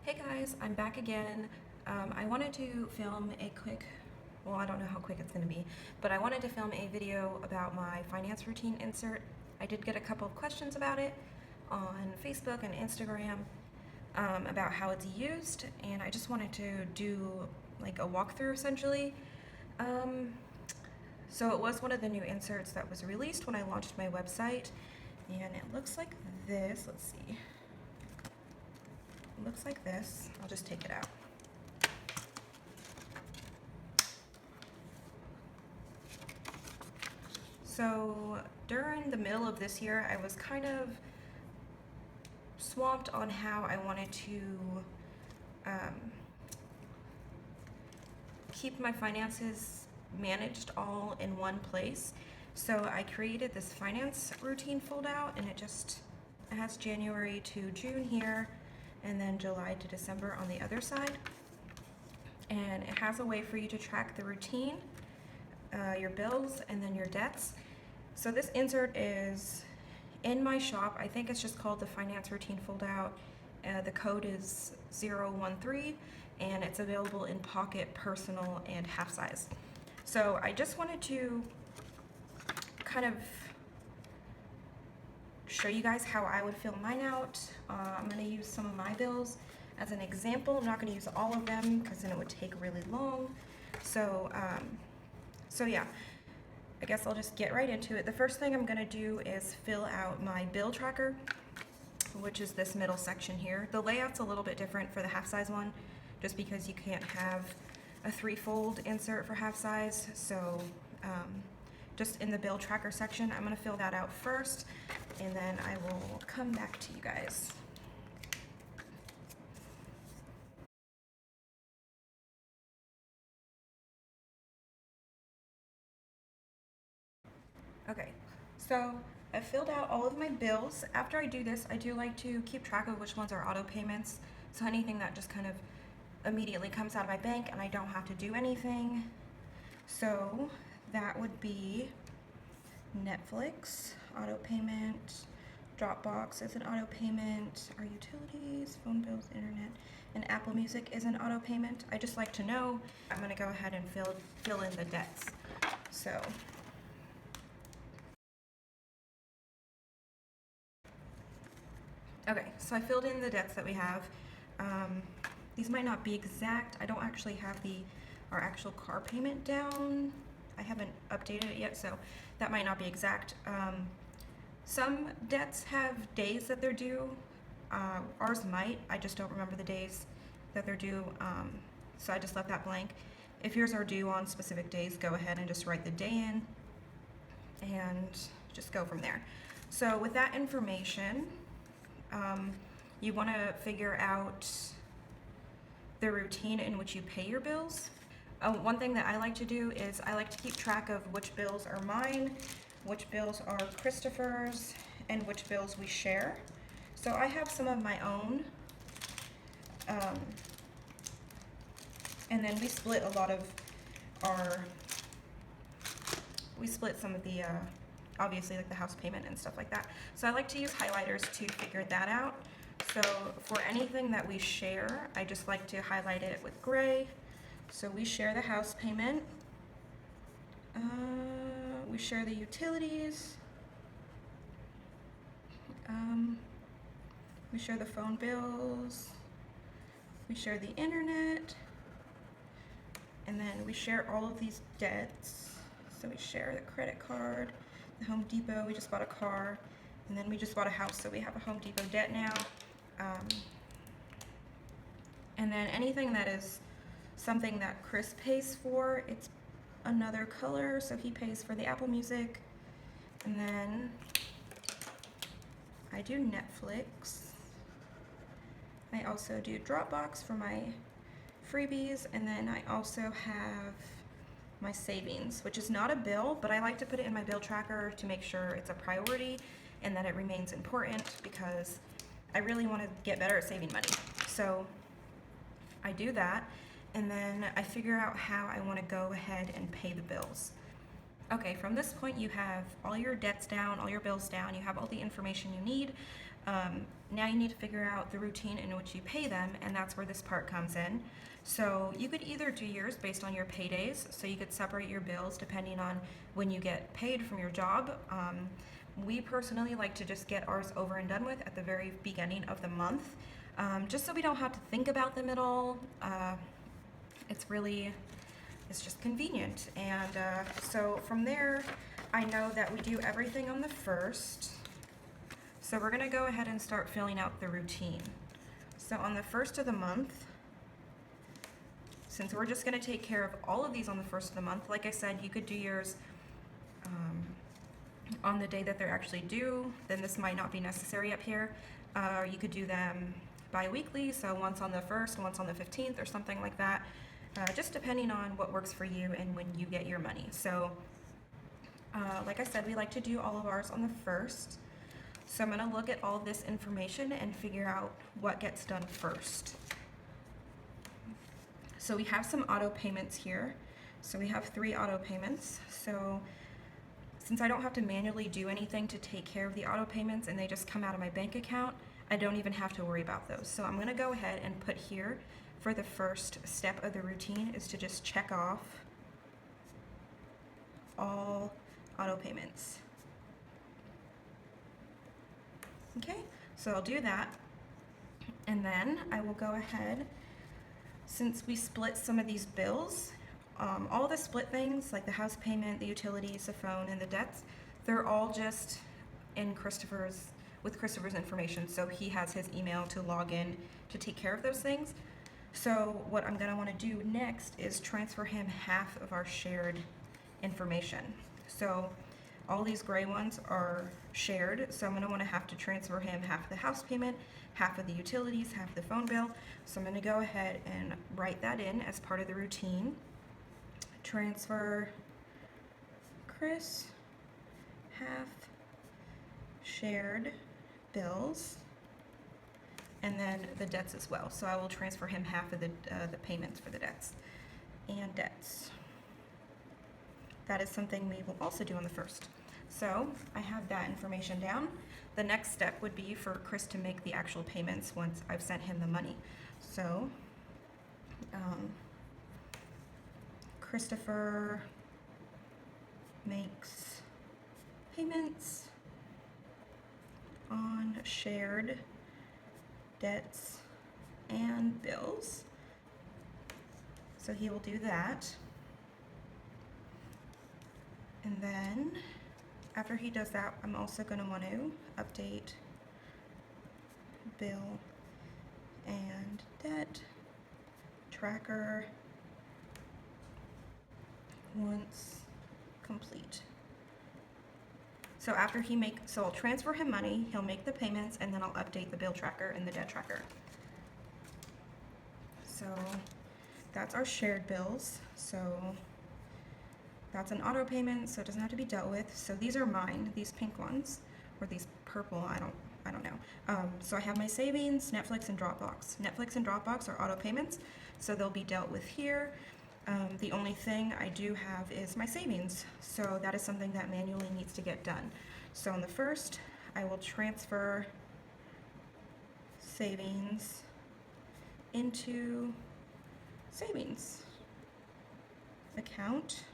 Hey guys, I'm back again. I wanted to film a quick, well, I don't know how quick it's going to be, but I wanted to film a video about my finance routine insert. I did get a couple of questions about it on Facebook and Instagram about how it's used, and I just wanted to do like a walkthrough essentially. So it was one of the new inserts that was released when I launched my website, and it looks like this. Let's see. It looks like this. I'll just take it out. So during the middle of this year, I was kind of swamped on how I wanted to keep my finances managed all in one place. So I created this finance routine foldout, and it has January to June here, and then July to December on the other side. And it has a way for you to track the routine, your bills, and then your debts. So this insert is in my shop. I think it's just called the Finance Routine Foldout. The code is 013, and it's available in pocket, personal, and half size. So I just wanted to kind of show you guys how I would fill mine out. I'm going to use some of my bills as an example. I'm not going to use all of them because then it would take really long. So yeah, I guess I'll just get right into it. The first thing I'm going to do is fill out my bill tracker, which is this middle section here. The layout's a little bit different for the half size one, just because you can't have a 3-fold insert for half size. So just in the bill tracker section, I'm going to fill that out first, and then I will come back to you guys. Okay, so I filled out all of my bills. After I do this, I do like to keep track of which ones are auto payments. So anything that just kind of immediately comes out of my bank and I don't have to do anything. So that would be Netflix, auto payment, Dropbox is an auto payment, our utilities, phone bills, internet, and Apple Music is an auto payment. I just like to know. I'm gonna go ahead and fill in the debts. So okay, so I filled in the debts that we have. These might not be exact. I don't actually have our actual car payment down. I haven't updated it yet, so that might not be exact. Some debts have days that they're due. Ours might. I just don't remember the days that they're due, so I just left that blank. If yours are due on specific days, go ahead and just write the day in and just go from there. So with that information, you want to figure out the routine in which you pay your bills. One thing that I like to do is I like to keep track of which bills are mine, which bills are Christopher's, and which bills we share. So I have some of my own, and then we split a lot of we split some of the, obviously like the house payment and stuff like that. So I like to use highlighters to figure that out. So for anything that we share, I just like to highlight it with gray. So we share the house payment, we share the utilities, we share the phone bills, we share the internet, and then we share all of these debts. So we share the credit card, the Home Depot, we just bought a car, and then we just bought a house, so we have a Home Depot debt now. And then anything that is something that Chris pays for, it's another color, so he pays for the Apple Music. And then I do Netflix. I also do Dropbox for my freebies, and then I also have my savings, which is not a bill, but I like to put it in my bill tracker to make sure it's a priority and that it remains important, because I really want to get better at saving money. So I do that, and then I figure out how I want to go ahead and pay the bills. Okay, from this point you have all your debts down, all your bills down, you have all the information you need. Now you need to figure out the routine in which you pay them, and that's where this part comes in. So you could either do yours based on your paydays, so you could separate your bills depending on when you get paid from your job. We personally like to just get ours over and done with at the very beginning of the month, just so we don't have to think about them at all. It's just convenient. And so from there, I know that we do everything on the first. So we're gonna go ahead and start filling out the routine. So on the first of the month, since we're just gonna take care of all of these on the first of the month, like I said, you could do yours on the day that they're actually due, then this might not be necessary up here. You could do them bi-weekly, so once on the 1st, once on the 15th, or something like that, just depending on what works for you and when you get your money. So like I said, we like to do all of ours on the 1st. So I'm going to look at all this information and figure out what gets done first. So we have some auto payments here. So we have 3 auto payments. So since I don't have to manually do anything to take care of the auto payments and they just come out of my bank account, I don't even have to worry about those. So I'm going to go ahead and put here for the first step of the routine is to just check off all auto payments. Okay, so I'll do that, and then I will go ahead, since we split some of these bills, all the split things like the house payment, the utilities, the phone, and the debts, they're all just in Christopher's information, so he has his email to log in to take care of those things. So what I'm going to want to do next is transfer him half of our shared information. So all these gray ones are shared, so I'm going to want to have to transfer him half the house payment, half of the utilities, half the phone bill. So I'm going to go ahead and write that in as part of the routine. Transfer Chris half shared bills, and then the debts as well. So I will transfer him half of the payments for the debts and debts. That is something we will also do on the 1st. So I have that information down. The next step would be for Chris to make the actual payments once I've sent him the money. So Christopher makes payments on shared debts and bills. So he will do that. And then after he does that, I'm also going to want to update bill and debt tracker once complete. So so I'll transfer him money, he'll make the payments, and then I'll update the bill tracker and the debt tracker. So that's our shared bills. So that's an auto payment, so it doesn't have to be dealt with. So these are mine, these pink ones, or these purple, I don't know. So I have my savings, Netflix, and Dropbox. Netflix and Dropbox are auto payments, so they'll be dealt with here. The only thing I do have is my savings, so that is something that manually needs to get done. So on the 1st, I will transfer savings into savings account.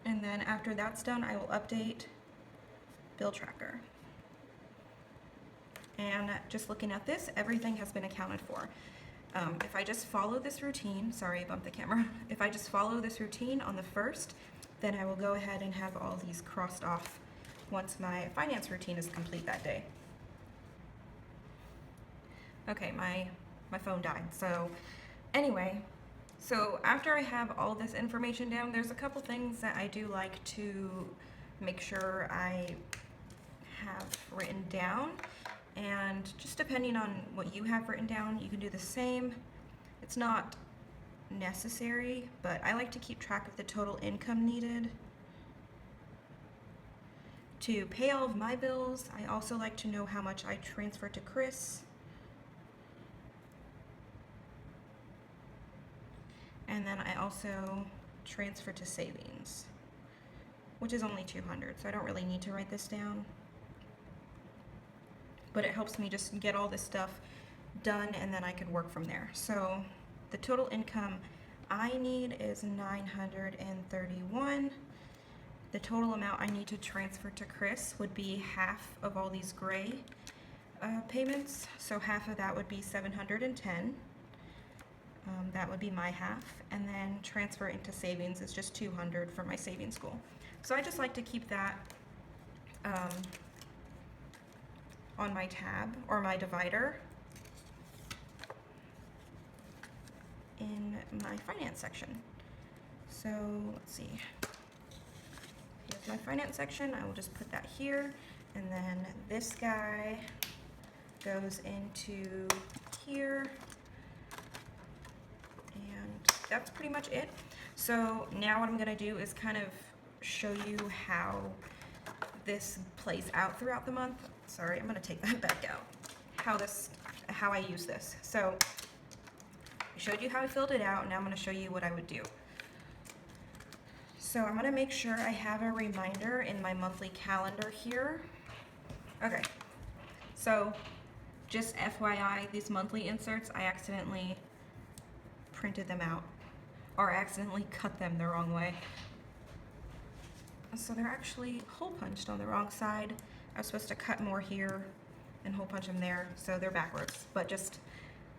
And then after that's done, I will update bill tracker. And just looking at this, everything has been accounted for. If I just follow this routine, sorry, I bumped the camera. If I just follow this routine on the 1st, then I will go ahead and have all these crossed off once my finance routine is complete that day. Okay, my phone died. So anyway, so after I have all this information down, there's a couple things that I do like to make sure I have written down. And just depending on what you have written down, you can do the same. It's not necessary, but I like to keep track of the total income needed to pay all of my bills. I also like to know how much I transfer to Chris. And then I also transfer to savings which is only 200, so I don't really need to write this down. But it helps me just get all this stuff done, and then I could work from there. So the total income I need is 931. The total amount I need to transfer to Chris would be half of all these gray payments. So half of that would be 710. That would be my half. And then transfer into savings is just 200 for my savings goal. So I just like to keep that on my tab or my divider in my finance section. So let's see. Here's my finance section. I will just put that here, and then this guy goes into here, and that's pretty much it. So now what I'm gonna do is kind of show you how this plays out throughout the month. Sorry, I'm gonna take that back out. How I use this. So I showed you how I filled it out. Now I'm gonna show you what I would do. So I'm gonna make sure I have a reminder in my monthly calendar here. Okay, so just FYI, these monthly inserts, I accidentally printed them out, or accidentally cut them the wrong way. So they're actually hole punched on the wrong side. I was supposed to cut more here and hole punch them there, so they're backwards, but just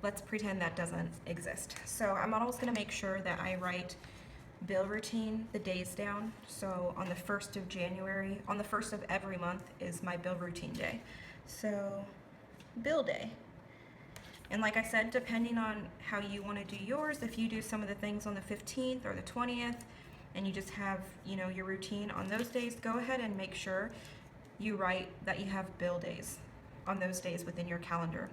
let's pretend that doesn't exist. So I'm always gonna make sure that I write bill routine, the days down. So on the 1st of January, on the 1st of every month is my bill routine day. So bill day. And like I said, depending on how you want to do yours, if you do some of the things on the 15th or the 20th, and you just have, you know, your routine on those days, go ahead and make sure you write that you have bill days on those days within your calendar.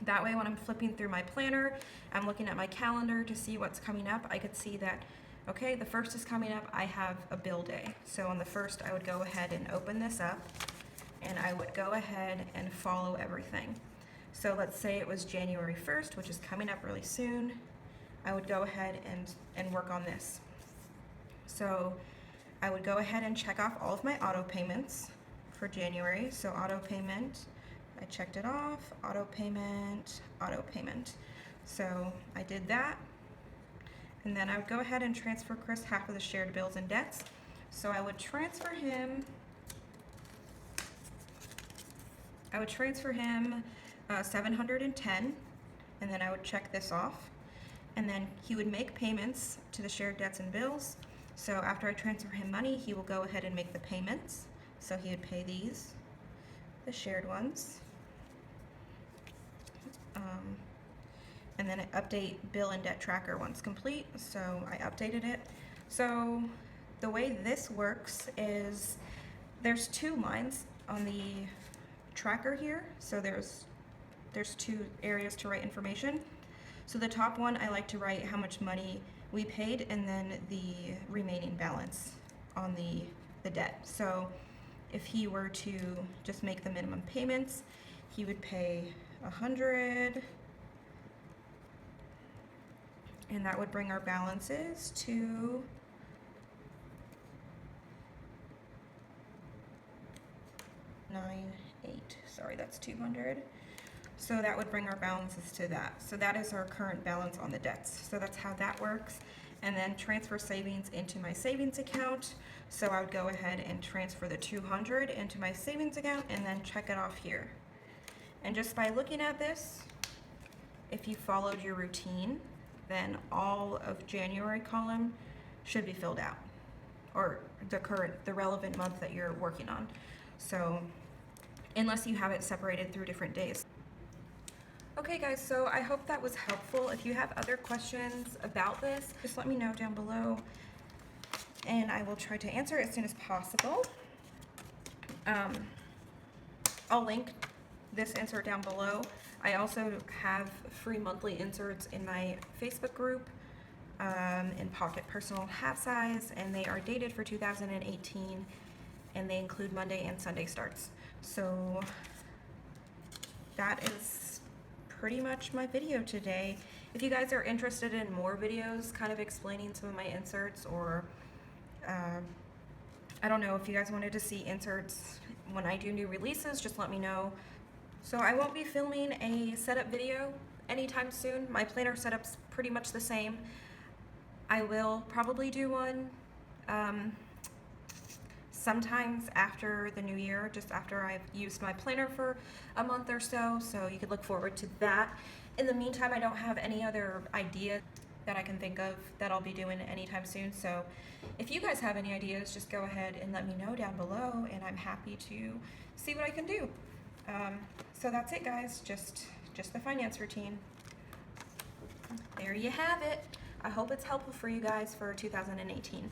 That way when I'm flipping through my planner, I'm looking at my calendar to see what's coming up. I could see that, okay, the 1st is coming up, I have a bill day. So on the 1st, I would go ahead and open this up, and I would go ahead and follow everything. So let's say it was January 1st, which is coming up really soon. I would go ahead and work on this. So I would go ahead and check off all of my auto payments for January. So auto payment, I checked it off, auto payment, auto payment. So I did that. And then I would go ahead and transfer Chris half of the shared bills and debts. So I would transfer him 710, and then I would check this off. And then he would make payments to the shared debts and bills. So after I transfer him money, he will go ahead and make the payments. So he would pay these, the shared ones. And then update bill and debt tracker once complete. So I updated it. So the way this works is there's 2 lines on the tracker here. So there's 2 areas to write information. So the top one, I like to write how much money we paid, and then the remaining balance on the debt. So if he were to just make the minimum payments, he would pay 100, and that would bring our balances to $9.8. Sorry, that's 200. So that would bring our balances to that. So that is our current balance on the debts. So that's how that works. And then transfer savings into my savings account. So I would go ahead and transfer the 200 into my savings account and then check it off here. And just by looking at this, if you followed your routine, then all of January column should be filled out, or the relevant month that you're working on. So unless you have it separated through different days. Okay guys, so I hope that was helpful. If you have other questions about this, just let me know down below and I will try to answer as soon as possible. I'll link this insert down below. I also have free monthly inserts in my Facebook group, in Pocket Personal Hat Size, and they are dated for 2018, and they include Monday and Sunday starts. So that is pretty much my video today. If you guys are interested in more videos kind of explaining some of my inserts, or I don't know if you guys wanted to see inserts when I do new releases, just let me know. So I won't be filming a setup video anytime soon. My planner setup's pretty much the same. I will probably do one sometimes after the new year, just after I've used my planner for a month or so, so you could look forward to that. In the meantime, I don't have any other idea that I can think of that I'll be doing anytime soon, so if you guys have any ideas, just go ahead and let me know down below, and I'm happy to see what I can do. So that's it, guys, just the finance routine. There you have it. I hope it's helpful for you guys for 2018.